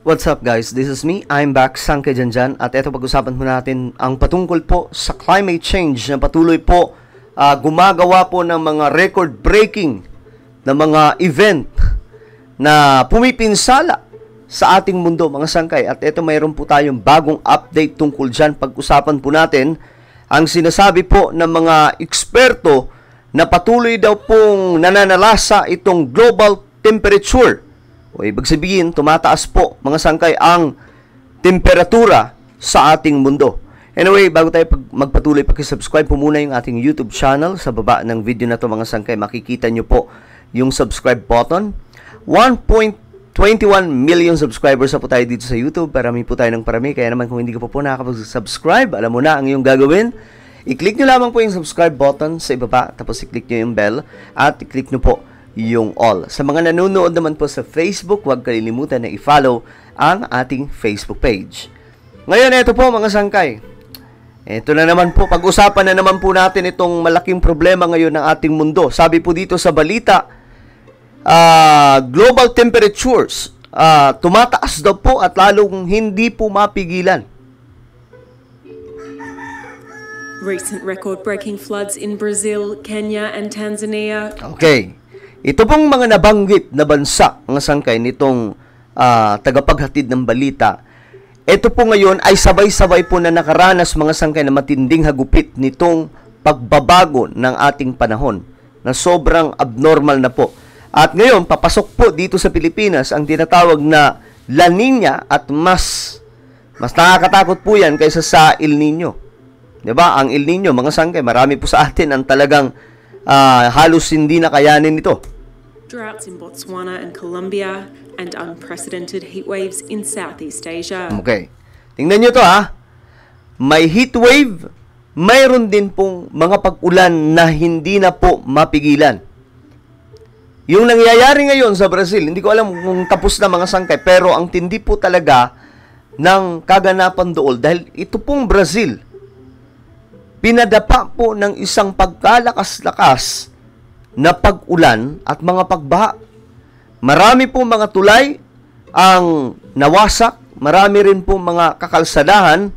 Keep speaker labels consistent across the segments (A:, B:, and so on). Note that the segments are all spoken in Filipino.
A: What's up guys? This is me. I'm back, Sangke Janjan. At ito pag-usapan po natin ang patungkol po sa climate change na patuloy po gumagawa po ng mga record-breaking na mga event na pumipinsala sa ating mundo, mga sangkay. At ito mayroon po tayong bagong update tungkol dyan. Pag-usapan po natin ang sinasabi po ng mga eksperto na patuloy daw pong nananalasa itong global temperature. O ibig sabihin, tumataas po, mga sangkay, ang temperatura sa ating mundo. Anyway, bago tayo magpatuloy, pakisubscribe po muna yung ating YouTube channel. Sa baba ng video na to, mga sangkay, makikita nyo po yung subscribe button. 1.21 million subscribers na po tayo dito sa YouTube. Parami po tayo ng parami. Kaya naman kung hindi ka po nakakapag-subscribe, alam mo na ang iyong gagawin. I-click nyo lamang po yung subscribe button sa ibaba. Tapos i-click nyo yung bell. At i-click nyo po yung all. Sa mga nanonood naman po sa Facebook, huwag kalilimutan na i-follow ang ating Facebook page. Ngayon, ito po mga sangkay. Ito na naman po, pag-usapan na naman po natin itong malaking problema ngayon ng ating mundo. Sabi po dito sa balita, global temperatures, tumataas daw po at lalong hindi po mapigilan.
B: Recent record-breaking floods in Brazil, Kenya, and Tanzania.
A: Okay. Ito pong mga nabanggit na bansa, mga sangkay, nitong tagapaghatid ng balita, ito po ngayon ay sabay-sabay po na nakaranas, mga sangkay, na matinding hagupit nitong pagbabago ng ating panahon na sobrang abnormal na po. At ngayon, papasok po dito sa Pilipinas ang tinatawag na La Nina at mas nakakatakot po yan kaysa sa El Nino. Diba? Ang El Nino, mga sangkay, marami po sa atin ang talagang halos hindi na kayanin ito.
B: Droughts in Botswana and Colombia and unprecedented heat waves in Southeast Asia.
A: Okay. Tingnan nyo to ha. May heat wave, mayroon din pong mga pag-ulan na hindi na po mapigilan. Yung nangyayari ngayon sa Brazil, hindi ko alam kung tapos na, mga sangkay, pero ang tindi po talaga ng kaganapan doon dahil ito pong Brazil, pinadapa po ng isang pagkalakas-lakas na pag-ulan at mga pagbaha. Marami po mga tulay ang nawasak, marami rin po mga kakalsadahan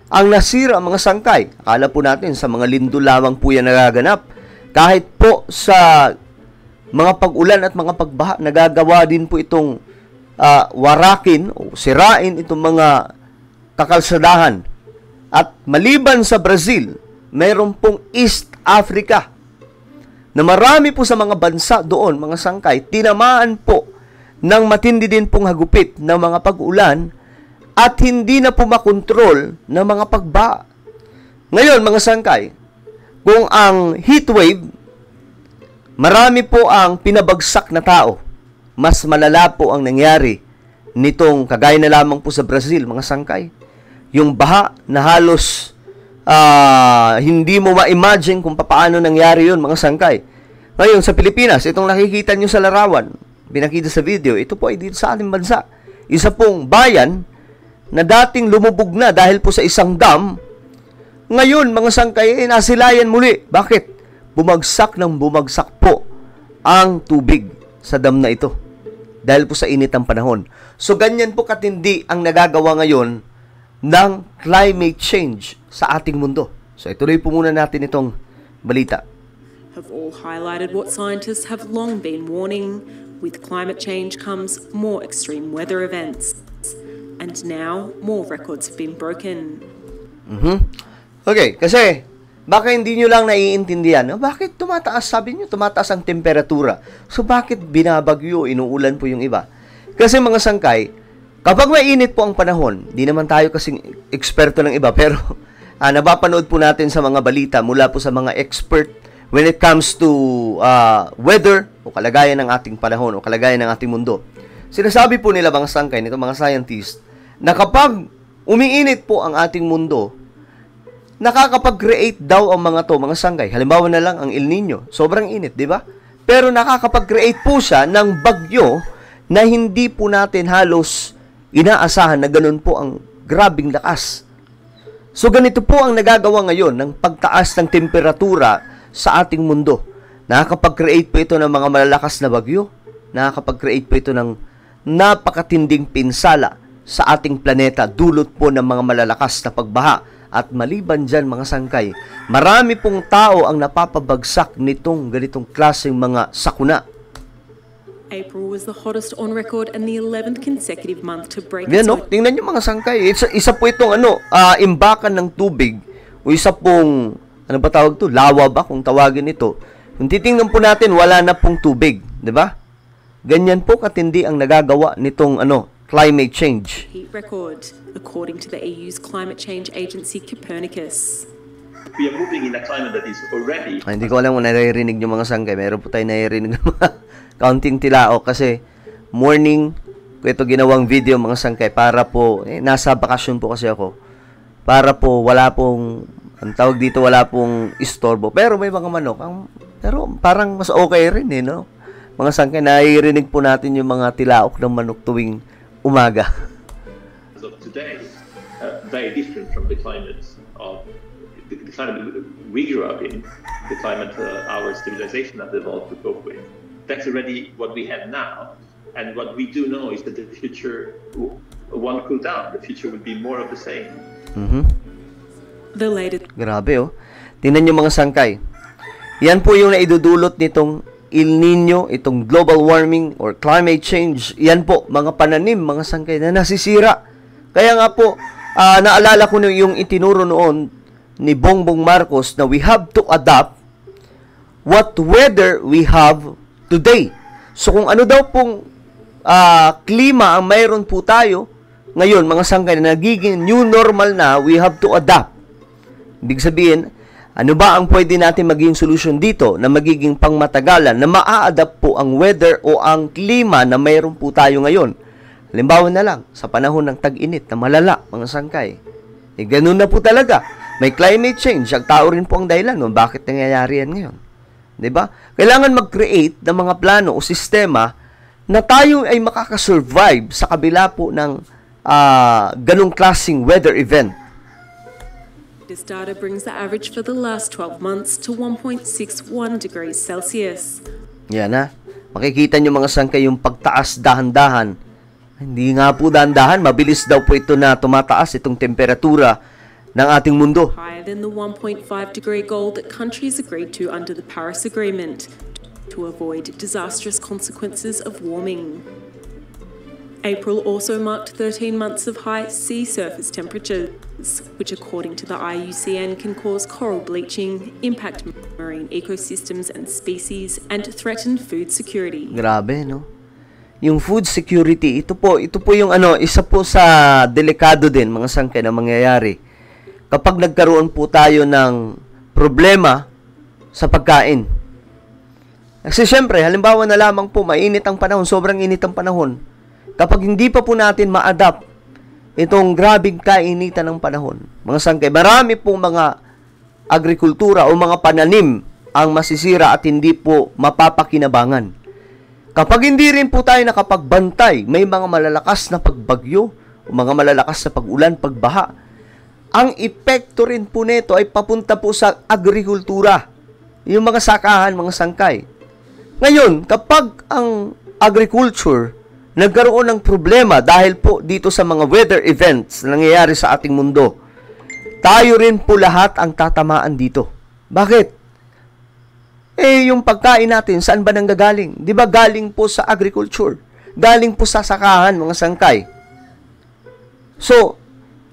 A: ang nasira, mga sangkay. Akala po natin sa mga lindol lamang po yan nagaganap. Kahit po sa mga pag-ulan at mga pagbaha, nagagawa din po itong warakin o sirain itong mga kakalsadahan. At maliban sa Brazil, mayroon pong East Africa na marami po sa mga bansa doon, mga sangkay, tinamaan po ng matindi din pong hagupit ng mga pag-ulan at hindi na po makontrol ng mga pagbaha. Ngayon, mga sangkay, kung ang heat wave, marami po ang pinabagsak na tao, mas malala po ang nangyari nitong kagaya na lamang po sa Brazil, mga sangkay. Yung baha na halos hindi mo ma-imagine kung paano nangyari yun, mga sangkay. Ngayon, sa Pilipinas, itong nakikita nyo sa larawan, pinakita sa video, ito po ay dito sa ating bansa. Isa pong bayan na dating lumubog na dahil po sa isang dam, ngayon, mga sangkay, nasilayan muli. Bakit? Bumagsak ng bumagsak po ang tubig sa dam na ito dahil po sa init ng panahon. So, ganyan po katindi ang nagagawa ngayon ng climate change sa ating mundo. So, ituloy po muna natin itong balita.
B: Have all highlighted what scientists have long been warning. With climate change comes more extreme weather events. And now, more records have been broken.
A: Okay, kasi baka hindi nyo lang naiintindihan. Bakit tumataas? Sabi nyo, tumataas ang temperatura. So, bakit binabagyo, inuulan po yung iba? Kasi mga sangkay, kapag mainit po ang panahon, di naman tayo kasing eksperto ng iba, pero napapanood po natin sa mga balita mula po sa mga expert when it comes to weather o kalagayan ng ating panahon o kalagayan ng ating mundo. Sinasabi po nila, mga sangkay, nito mga scientists, na kapag umiinit po ang ating mundo, nakakapag-create daw ang mga to, mga sangkay. Halimbawa na lang ang El Nino, sobrang init, di ba? Pero nakakapag-create po siya ng bagyo na hindi po natin halos inaasahan na ganun po ang grabing lakas. So, ganito po ang nagagawa ngayon ng pagtaas ng temperatura sa ating mundo. Nakakapag-create po ito ng mga malalakas na bagyo. Nakakapag-create po ito ng napakatinding pinsala sa ating planeta, dulot po ng mga malalakas na pagbaha. At maliban dyan, mga sangkay, marami pong tao ang napapabagsak nitong ganitong klaseng mga sakuna.
B: April was the hottest on record and the 11th consecutive month to break
A: Yan, no? Tingnan nyo mga sangkay. Isa po itong imbakan ng tubig o isa pong, ano ba tawag to? Lawa ba kung tawagin ito? Kung titingnan po natin, wala na pong tubig. Diba? Ganyan po katindi ang nagagawa nitong climate change.
B: Heat record, according to the EU's climate change agency Copernicus.
C: We are moving in a climate that is already...
A: Hindi ko alam kung naririnig nyo mga sangkay. Meron po tayo naririnig ng mga counting tilaok kasi morning ko ito ginawang video mga sangkay para po, nasa bakasyon po kasi ako. Para po wala pong, ang tawag dito, wala pong istorbo. Pero may mga manok. Pero parang mas okay rin no? Mga sangkay, naririnig po natin yung mga tilaok ng manok tuwing umaga.
C: As of today, very different from the climate of the climate we grew up in, the climate our civilization has evolved to cope with. That's already what we have now, and what we do know is that the future won't cool down. The future will be more of the same.
B: The latest.
A: Grabe Tingnan niyo mga sangkay. Yan po yung naidudulot nitong El Nino, itong global warming or climate change. Yan po, mga pananim, mga sangkay na nasisira. Kaya nga po, naalala ko yung itinuro noon ni Bongbong Marcos na we have to adapt what weather we have today. So kung ano daw pong klima ang mayroon po tayo, ngayon, mga sangkay na nagiging new normal na, we have to adapt. Ibig sabihin, ano ba ang pwede natin maging solusyon dito na magiging pangmatagalan na maa-adapt po ang weather o ang klima na mayroon po tayo ngayon? Halimbawa na lang, sa panahon ng tag-init na malala, mga sangkay. Ganun na po talaga. May climate change. Ang tao rin po ang dahilan kung bakit nangyayari yan ngayon. Diba? Kailangan mag-create ng mga plano o sistema na tayo ay makakasurvive sa kabila po ng ganung klaseng weather event.
B: This data brings the average for the last 12 months to 1.61 degrees Celsius.
A: Yan makikita nyo mga sangkay yung pagtaas dahan-dahan. Hindi nga po dahan-dahan, mabilis daw po ito na tumataas itong temperatura ng ating mundo.
B: Higher than the 1.5 degree goal that countries agreed to under the Paris Agreement to avoid disastrous consequences of warming. April also marked 13 months of high sea surface temperatures, which according to the IUCN can cause coral bleaching, impact marine ecosystems and species, and threaten food security.
A: Grabe, no? Yung food security, ito po yung isa po sa delikado din, mga sangkay, na mangyayari. Kapag nagkaroon po tayo ng problema sa pagkain. Kasi syempre, halimbawa na lamang po, mainit ang panahon, sobrang init ang panahon. Kapag hindi pa po natin ma-adapt itong grabing kainitan ng panahon, mga sangkay, marami pong mga agrikultura o mga pananim ang masisira at hindi po mapapakinabangan. Kapag hindi rin po tayo nakapagbantay, may mga malalakas na pagbagyo o mga malalakas na pag-ulan, pagbaha, ang epekto rin po nito ay papunta po sa agrikultura, yung mga sakahan, mga sangkay. Ngayon, kapag ang agriculture nagkaroon ng problema dahil po dito sa mga weather events na nangyayari sa ating mundo, tayo rin po lahat ang tatamaan dito. Bakit? Yung pagkain natin, saan ba nanggagaling? Di ba galing po sa agriculture? Galing po sa sakahan, mga sangkay. So,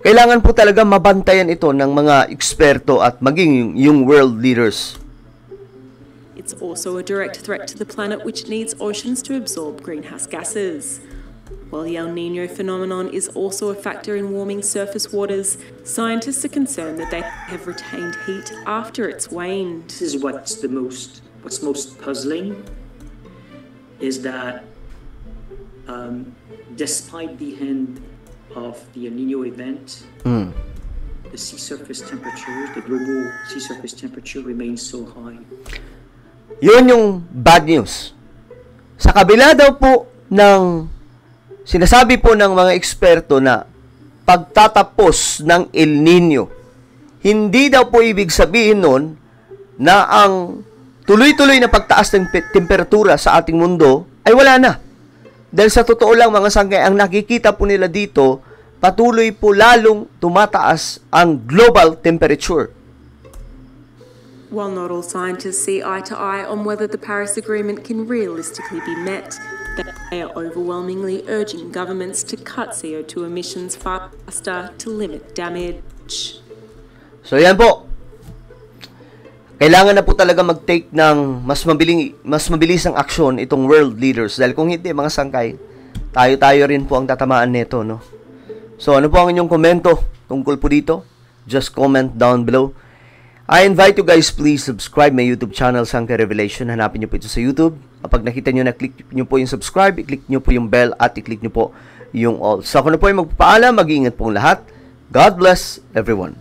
A: kailangan po talaga mabantayan ito ng mga eksperto at maging yung world leaders.
B: It's also a direct threat to the planet, which needs oceans to absorb greenhouse gases. While the El Nino phenomenon is also a factor in warming surface waters, scientists are concerned that they have retained heat after it's waned.
D: This is what's most puzzling is that despite the end of the El Nino event, the sea surface temperature, the global sea surface temperature remains so high.
A: Yun yung bad news. Sa kabila daw po ng sinasabi po ng mga eksperto na pagtatapos ng El Nino, hindi daw po ibig sabihin nun na ang tuloy-tuloy na pagtaas ng temperatura sa ating mundo ay wala na. Dahil sa totoo lang mga sangkay, ang nakikita po nila dito, patuloy po lalong tumataas ang global temperature.
B: While not all scientists see eye to eye on whether the Paris Agreement can realistically be met, they are overwhelmingly urging governments to cut CO2 emissions faster to limit damage.
A: So yan po. Kailangan na po talaga mag-take ng mas mabilisang aksyon itong world leaders. Dahil kung hindi, mga sangkay, tayo rin po ang tatamaan nito, no? So, ano po ang inyong komento tungkol po dito? Just comment down below. I invite you guys, please subscribe my YouTube channel, Sangkay Revelation. Hanapin nyo po ito sa YouTube. Kapag nakita nyo na, click nyo po yung subscribe, i-click nyo po yung bell, at i-click nyo po yung all. So, ako na po yung magpapaalam. Mag-iingat pong lahat. God bless everyone.